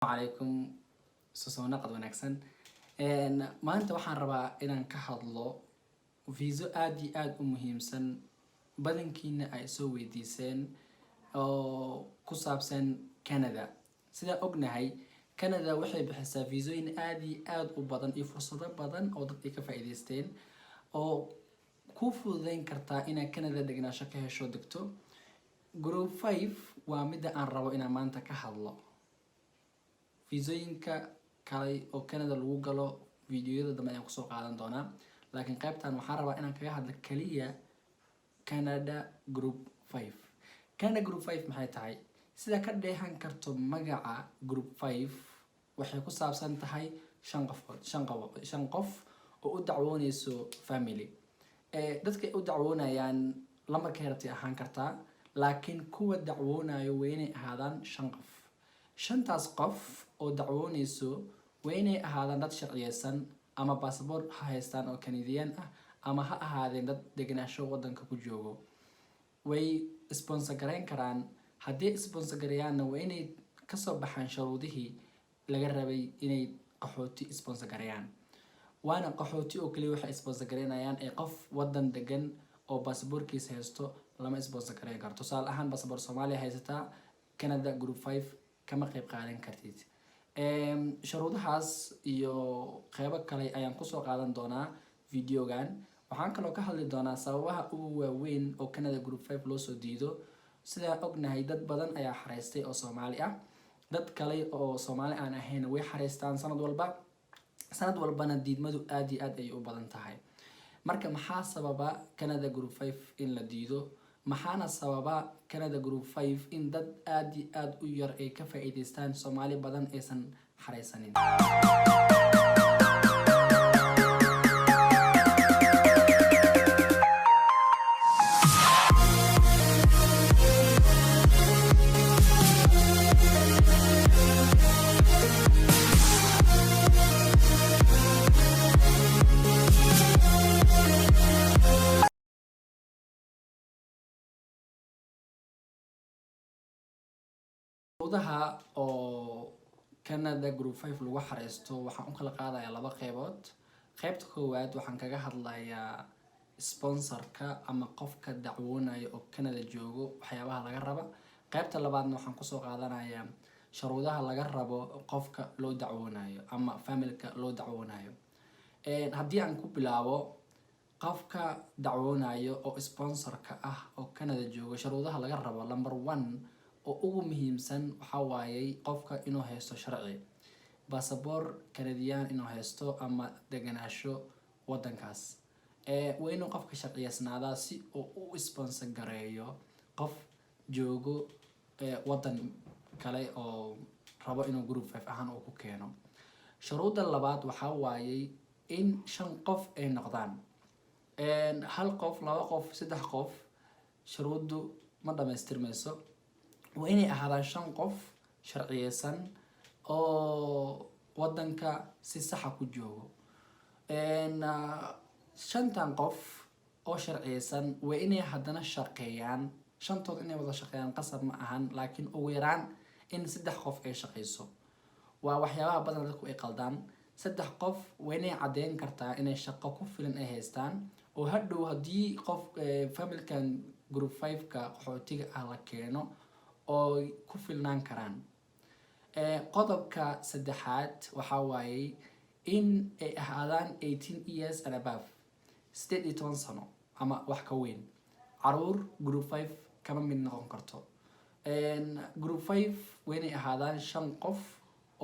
عليكم سوسونا قد ونكسن ما أنت وحن ربع إن كحضلو فيزو آد مهمسن بدن كينا أي سوي ديسن أو كسابسن كندا سيدا أجنا هاي كندا وحي بحسها فيزو إن آد وبدن فرصة بدن أو ضد كفايدستين أو كوفو ذين كرتا إن كندا دقنا شكه شو دكتو جروب 5 ومدة أن ربع إن ما أنت كحضلو fiisooyinka kale oo Canada lagu galo fiidiyoyada dambe ayaan kusoo qaadan doonaa laakiin qaybtan waxaan rabaa inaan kaga hadlo kaliya Canada Group 5. Canada Group 5 maxay tahay? Sida ka dheehan karto magaca Group 5 waxay ku saabsan tahay shan qof oo u dacwoonayso family. Dadka u dacwoonayaan lama keerti ahaan kartaa laakiin kuwa dacwoonayo waa inay ahaadaan shan qof. shantaas qof oo dacwoonayso waa inay ahaadaan dad sharciyeysan ama passport ha haystaan oo Canadian ah ama ha ahaadeen dad deganaansho wadanka ku joogo. way sponsor gareyn karaan haddii sponsor gareeyaanna waa inay kasoo baxaan shuruudihii laga rabay inay qaxooti sponsor gareeyaan. waana qaxooti oo kaliya waxay sponsor gareynayaan ee qof wadan degan oo passportkiisa haysto lama sponsor gareyn karto. tusaale ahaan passport Soomaaliya haysataa Canada Group 5 kama qayb qaadan kartid. shuruudahaas iyo qaybo kale ayaan kusoo qaadan doonaa videogan. waxaan kaloo ka hadli doonaa sababaha ugu waaweyn oo Canada Group 5 loo soo diido. sida ognahay dad badan ayaa xareystay oo Soomaali ah. dad kale oo Soomaali aan ahayn way xareystaan sanad walbana diidmadu aad iyo aad ay u badan tahay. marka maxaa sababa Canada Group 5 in la diido? maxaana sababa Canada Group 5 in dad aad u yar ay ka faa'iideystaan Soomaali badan aysan xareysanin? shuruudaha oo Canada Group 5 lagu xareysto waxaan u kala qaadayaa laba qaybood. qaybta koowaad waxaan kaga hadlayaa sponsorka ama qofka dacwoonayo oo Canada joogo waxyaabaha laga rabo. qaybta labaadna waxaan kusoo qaadanayaa shuruudaha laga rabo qofka loo dacwoonayo ama family-ka loo dacwoonayo. haddii aan ku bilaabo qofka dacwoonayo oo sponsorka ah oo Canada joogo, shuruudaha laga rabo number 1 oo ugu muhiimsan waxa waaye qofka inuu haysto sharci passport Canadian inuu haysto ama deganaasho wadankaas. waa inuu qofka sharciyeysnaadaa si uu u sponsor gareeyo qof joogo wadan kale oo rabo inuu Group 5 ahaan uu ku keeno. shuruuda labaad waxa waaye in 5 qof ay noqdaan. hal qof, 2 qof, 3 qof shuruudu ma dhameystirmayso. waa inay ahaadaan 5 qof sharciyeysan oo wadanka si sax ah ku joogo. shantan qof oo sharciyeysan waa inay haddana shaqeeyaan. shantood inay wada shaqeeyaan qasab ma ahan laakiin ugu yaraan in 3 qof ay shaqeyso. waa waxyaabaha badan dadku ay qaldaan. 3 qof waa inay cadeyn kartaa inay shaqo ku filan ay haystaan oo hadhow haddii qof family-kan Group 5-ka qaxootiga ah la keeno oo ku filnaan karaan. qodobka saddexaad waxa waaye in ay ahaadaan 18 years and above 18 sano ama wax ka weyn. caruur Group 5 kama mid noqon karto. Group 5 waa inay ahaadaan 5 qof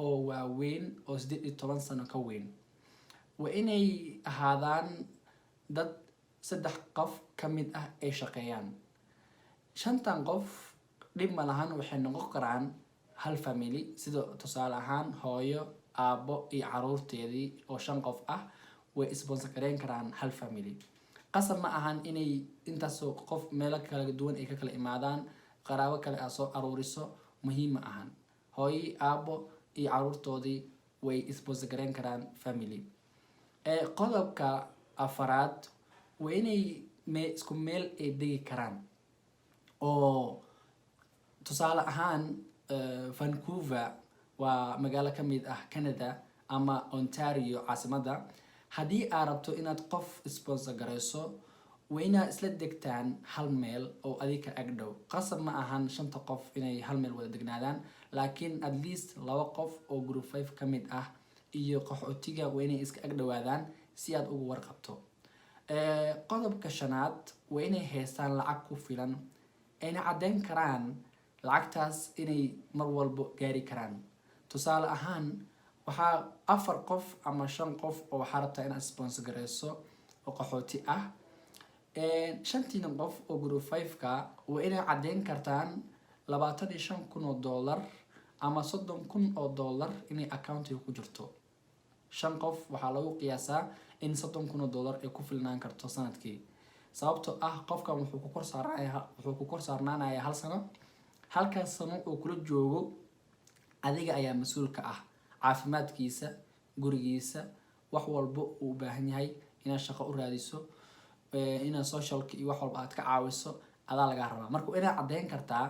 oo waaweyn oo 18 sano ka weyn. waa inay ahaadaan dad 3 qof ka mid ah ay shaqeeyaan. shantan qof dhib ma lahan waxay noqon karaan hal family, sida tusaale ahaan hooyo, aabbo iyo caruurteedii oo 5 qof ah way sponsor gareyn karaan hal family. qasab ma ahan inay intaasoo qof meelo kala duwan ay ka kala imaadaan qaraabo kale ah soo aruuriso. muhiim ma ahan hooyo, aabbo iyo caruurtoodii way sponsor gareyn karaan family. qodobka afaraad waa inay isku meel ay degi karaan oo tusaale ahaan Vancouver waa magaalo ka mid ah Canada ama Ontario caasimada. haddii aad rabto inaad qof sponsor garayso waa inaad isla degtaan hal meel oo adika ag dhow. qasab ma ahan 5 qof inay hal meel wada degnaadaan, laakiin at least 2 qof oo group 5 ka mid ah iyo qaxootiga waa inay iska ag dhowaadaan si aad ugu warqabto. qodobka shanaad waa inay haystaan lacag ku filan ayna caddeyn karaan lacagtaas inay mar walbo gaari karaan. tusaale ahaan waxaa 4 qof ama 5 qof oo waxaa rabtaa inaad sponsor garayso oo qaxooti ah. 5 qof oo group 5 ka waa inay caddeyn kartaan $25,000 ama $30,000 inay accountiga ku jirto. 5 qof waxaa lagu qiyaasaa in $30,000 ay ku filnaan karto sanadkii, sababtoo ah qofkan wuxuu ku kor saarnaanayaa 1 sano. halkaas sano oo kula joogo adiga ayaa mas-uul ka ah caafimaadkiisa, gurigiisa, wax walbo uu u baahan yahay. inaad shaqo u raadiso, inaad socialka iyo wax walba aad ka caawiso adaa lagaa rabaa. marka inaad caddeyn kartaa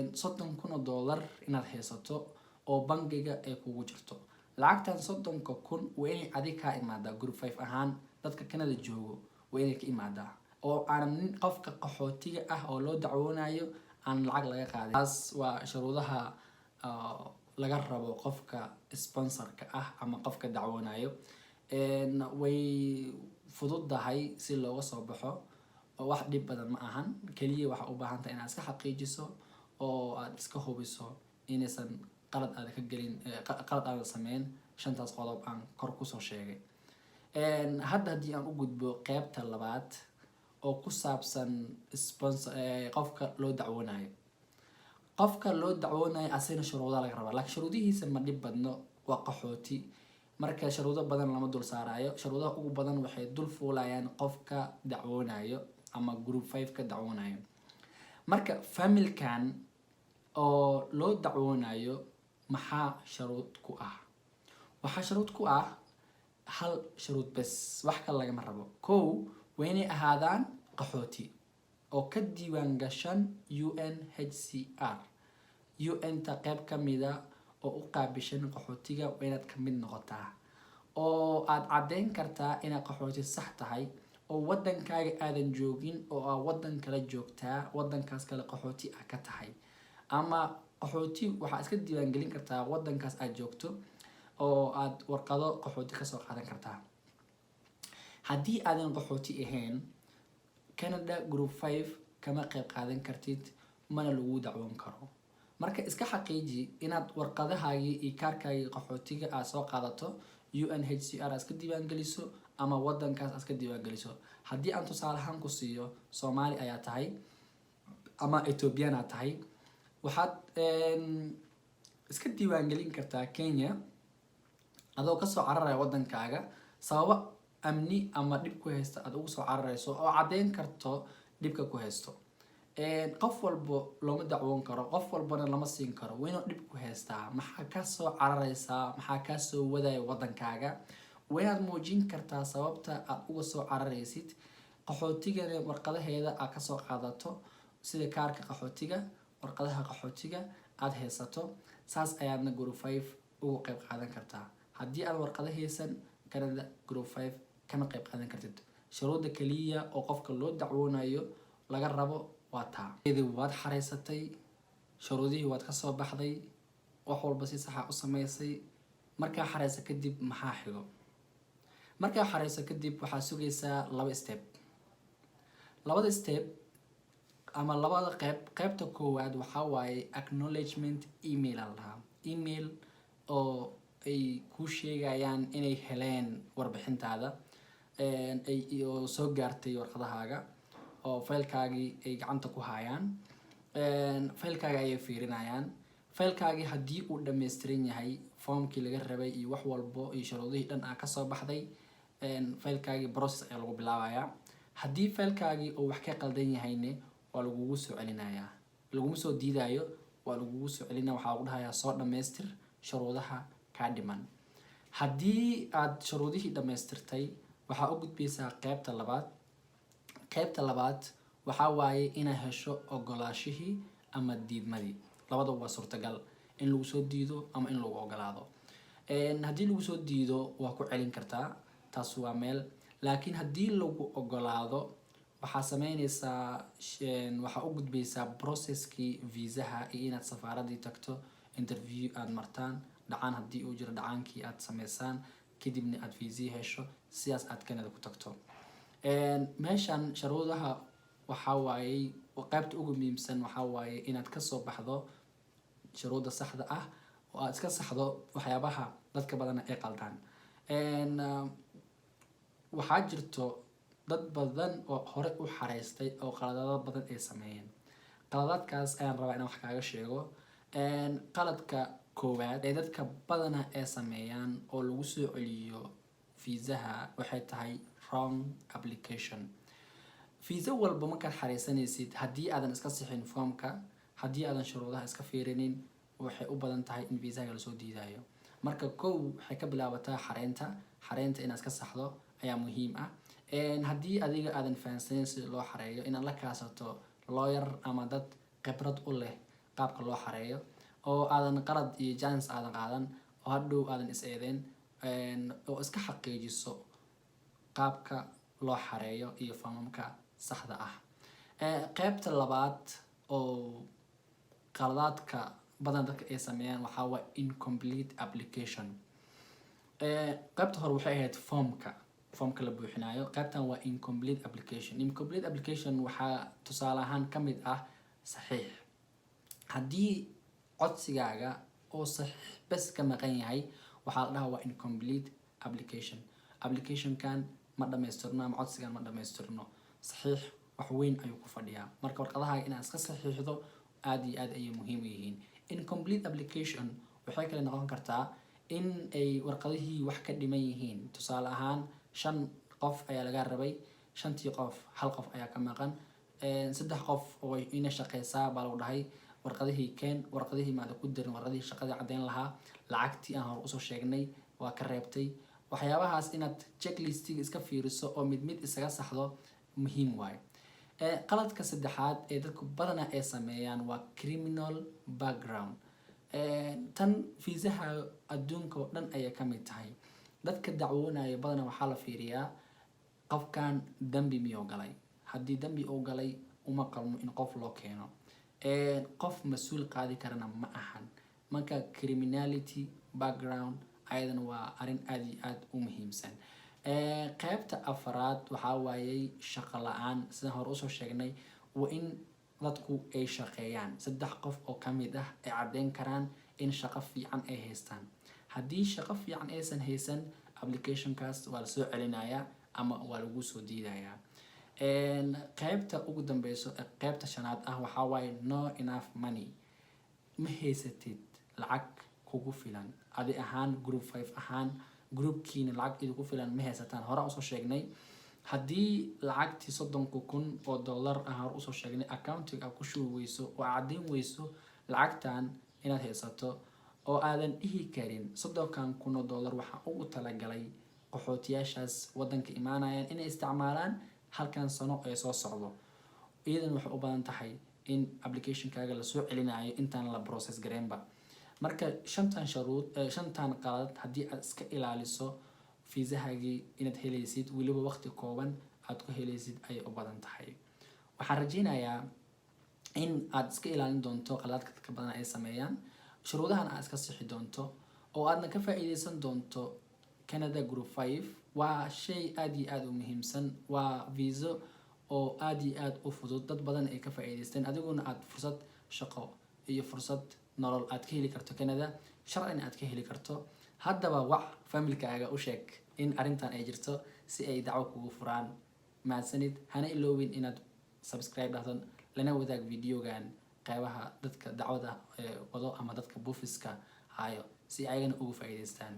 $30,000 inaad haysato oo bangiga ay kugu jirto. lacagtan 30,000 waa inay adiga ka imaadaa group 5 ahaan. dadka Canada joogo waa inay ka imaadaa oo aan qofka qaxootiga ah oo loo dacwoonayo aan lacag laga qaadin. taas waa shuruudaha laga rabo qofka sponsorka ah ama qofka dacwoonayo. way fududahay si looga soo baxo oo wax dhib badan ma ahan. kaliya waxa u baahan tahay inaad iska xaqiijiso oo aad iska hubiso inaysan qalad aad ka gelin, qalad aad sameyn 5taas qodob aan kor ku soo sheegay. hadda haddii aan u gudbo qaybta labaad oo ku saabsan sponsor qofka loo dacwoonayo. qofka loo dacwoonayo asina shuruudaha laga rabaa, laakiin shuruudihiisa ma dhib badno, waa qaxooti. marka shuruudo badan lama dul saarayo. shuruudaha ugu badan waxay dul fuulayaan qofka dacwoonayo ama group 5 ka dacwoonayo. marka familkan oo loo dacwoonayo maxaa shuruud ku ah? waxaa shuruud ku ah hal shuruud bes, wax kale lagama rabo. kow waa inay ahaadaan qaxooti oo ka diiwaan gashan UNHCR. UN-ta qayb ka mida oo u qaabishan qaxootiga waa inaad ka mid noqotaa oo aad caddeyn kartaa inaad qaxooti sax tahay oo wadankaaga aadan joogin oo aad wadan kala joogtaa, wadankaas kale qaxooti ah ka tahay. ama qaxooti waxaa iska diiwaan gelin kartaa wadankaas aad joogto oo aad warqado qaxooti kasoo qaadan kartaa. haddii aadan qaxooti ahayn Canada group 5 kama qayb qaadan kartid, mana lagu dacwoon karo. marka iska xaqiiji inaad warqadahaagii iyo kaarkaagii qaxootiga aad soo qaadato, UNHCR iska diiwaan geliso ama wadankaas iska diiwaan geliso. haddii aan tusaale ahaan ku siiyo Soomaali ayaa tahay ama Ethiopian aad tahay, waxaad iska diiwaan gelin kartaa Kenya adoo kasoo cararaya wadankaaga sababa amni ama dhib ku haysta aad ugu soo cararayso oo caddeyn karto dhibka ku haysto. qof walbo looma dacwoon karo, qof walbana lama siin karo. waa inuu dhib ku haystaa, maxaa ka soo cararaysaa, maxaa ka soo wadaya wadankaaga. waa inaad muujin kartaa sababta aad uga soo cararaysid. qaxootigana warqadaheeda aad kasoo qaadato sida kaarka qaxootiga, warqadaha qaxootiga aad haysato. saas ayaadna group 5 ugu qayb qaadan kartaa. haddii aad warqado haysan Canada group 5 kama qayb qaadan kartid. shuruuda kaliya oo qofka loo dacwoonayo laga rabo waa taa. waad xareysatay, shuruudihii waad ka soo baxday, wax walba si sax ah u sameysay. markaa xareysa kadib maxaa xigo? markaa xareysa kadib waxaa sugaysaa 2 step. 2 step ama 2 qayb. qaybta koowaad waxaa waaye acknowledgement email lahaa. email oo ay ku sheegayaan inay heleen warbixintaada ay soo gaartay warqadahaaga oo faylkaagii ay gacanta ku hayaan. faylkaaga ayay fiirinayaan. faylkaagii haddii uu dhammaystiran yahay, foomkii laga rabay iyo wax walbo iyo shuruudihii dhan ka soo baxday, faylkaagii process ayaa lagu bilaabayaa. haddii faylkaagii uu wax ka qaldan yahayne waa lagugu soo celinayaa. laguma soo diidayo, waa lagugu soo celinaya. waxaa lagu dhahayaa soo dhammaystir shuruudaha kaa dhiman. haddii aad shuruudihii dhammaystirtay waxaa u gudbaysaa qaybta labaad. qaybta labaad waxaa waaye inaad hesho ogolaashihii ama diidmadii. labadaba waa suurtagal. in lagu soo diido ama in lagu ogolaado. haddii lagu soo diido waa ku celin kartaa, taas waa meel. laakiin haddii lagu ogolaado waxaa sameynaysaa waxaa u gudbaysaa processkii viisaha iyo inaad safaaradii tagto, interview aad martaan, dhacaan haddii uu jiro dhacaankii aad sameysaan, kadibna aad viisii hesho, sidaas aad Canada ku tagto. meeshan sharuudaha waxaa waayey qaybta ugu muhiimsan waxaa waaye inaad kasoo baxdo shuruuda saxda ah oo aad iska saxdo waxyaabaha dadka badana ay qaldaan. waxaa jirto dad badan oo hore u xareystay oo qaladado badan ay sameeyeen. qaladaadkaas ayaan rabaa inaan wax kaaga sheego. qaladka koowaad ee dadka badana ay sameeyaan oo lagu soo celiyo fiisaha waxay tahay wrong application. fiisa walba markaad xareysanaysid haddii aadan iska sixin foomka, haddii aadan shuruudaha iska fiirinin, waxay u badan tahay in fiisaha lasoo diidayo. marka kow waxay ka bilaabataa xareynta inaad iska saxdo ayaa muhiim ah. haddii adiga aadan fahansanin sida loo xareeyo, inaad la kaasato lawyer ama dad khibrad u leh qaabka loo xareeyo, oo aadan qalad iyo chance aadan qaadan, oo hadhow aadan is eedeyn, oo iska xaqiijiso qaabka loo xareeyo iyo foomamka saxda ah. qaybta labaad oo qaladaadka badan dadka ay sameeyaan waxaa waa incomplete application. qaybta hore waxay ahayd foomka la buuxinayo, qaybtan waa incomplete application. incomplete application waxaa tusaale ahaan ka mid ah saxiix. haddii codsigaaga oo saxiix bes ka maqan yahay, waxaa la dhahaa waa incomplete applicationkan ma dhamaystirno ama codsigan ma dhamaystirno. saxiix wax weyn ayuu ku fadhiyaa. marka warqadahaaga inaad iska saxiixdo aad iyo aad ayay muhiim u yihiin. incomplete application waxay kale noqon kartaa in ay warqadihii wax ka dhiman yihiin. tusaale ahaan 5 qof ayaa laga rabay, 5tii qof 1 qof ayaa ka maqan, 3 qof oo inay shaqeysaa baa lagu dhahay, warqadihii keen, warqadihii maada ku dirin, warqadihii shaqadii caddeyn lahaa, lacagtii aan hore usoo sheegnay waa ka reebtay. waxyaabahaas inaad checklistiga iska fiiriso oo mid isaga saxdo muhiim waaye. qaladka saddexaad ee dadku badana ay sameeyaan waa criminal background. tan fiisaha adduunka oo dhan ayay ka mid tahay. dadka dacwoonaya badana waxaa la fiiriyaa qofkan dambi miyuu galay. haddii dambi uu galay uma qalmo in qof loo keeno. qof mas-uul qaadi karana ma ahan. marka criminality background ayadana waa arrin aad iyo aad u muhiimsan. qaybta afraad waxaa waayey shaqo la-aan. sidaan hore usoo sheegnay waa in dadku ay shaqeeyaan. 3 qof oo ka mid ah ay caddeyn karaan in shaqo fiican ay haystaan. haddii shaqo fiican aysan haysan, applicationkaas waa lasoo celinayaa ama waa lagu soo diidayaa. qaybta ugu dambeyso ee qaybta 5aad ah waxaa waaye no enough money. ma haysatid lacag kugu filan. adi ahaan group 5 ahaan groupkiina lacag idinku filan ma haysataan. hore usoo sheegnay haddii lacagtii $30,000 ah hore usoo sheegnay accountiga aad ku shubi weyso oo caddeyn weyso lacagtan inaad haysato, oo aadan dhihi karin $30,000 waxaa ugu talagalay qaxootiyaashaas wadanka imaanayaan inay isticmaalaan halkan sano ee soo socdo, iyadan waxay u badan tahay in applicationkaaga lasoo celinayo intaan la process gareynba. marka 5tan qalad haddii aad iska ilaaliso, fiisahaagii inaad helaysid weliba waqti kooban aad ku helaysid ayay u badan tahay. waxaan rajeynayaa in aad iska ilaalin doonto qaladaadka dadka badan ay sameeyaan, shuruudahan aad iska sixi doonto, oo aadna ka faa'iideysan doonto Canada Group 5. waa shay aad iyo aad u muhiimsan. waa viiso oo aad iyo aad u fudud, dad badan ay ka faa'iideysteen, adiguna aad fursad shaqo iyo fursad nolol aad ka heli karto Canada, sharcina aad ka heli karto. haddaba wac familkaaga u sheeg in arrintan ay jirto si ay dacwo kugu furaan. mahadsanid. hana iloowin inaad subscribe dhahdo, lana wadaag videogan qaybaha dadka dacwada wado ama dadka buufiska hayo si ayagana ugu faa'iideystaan.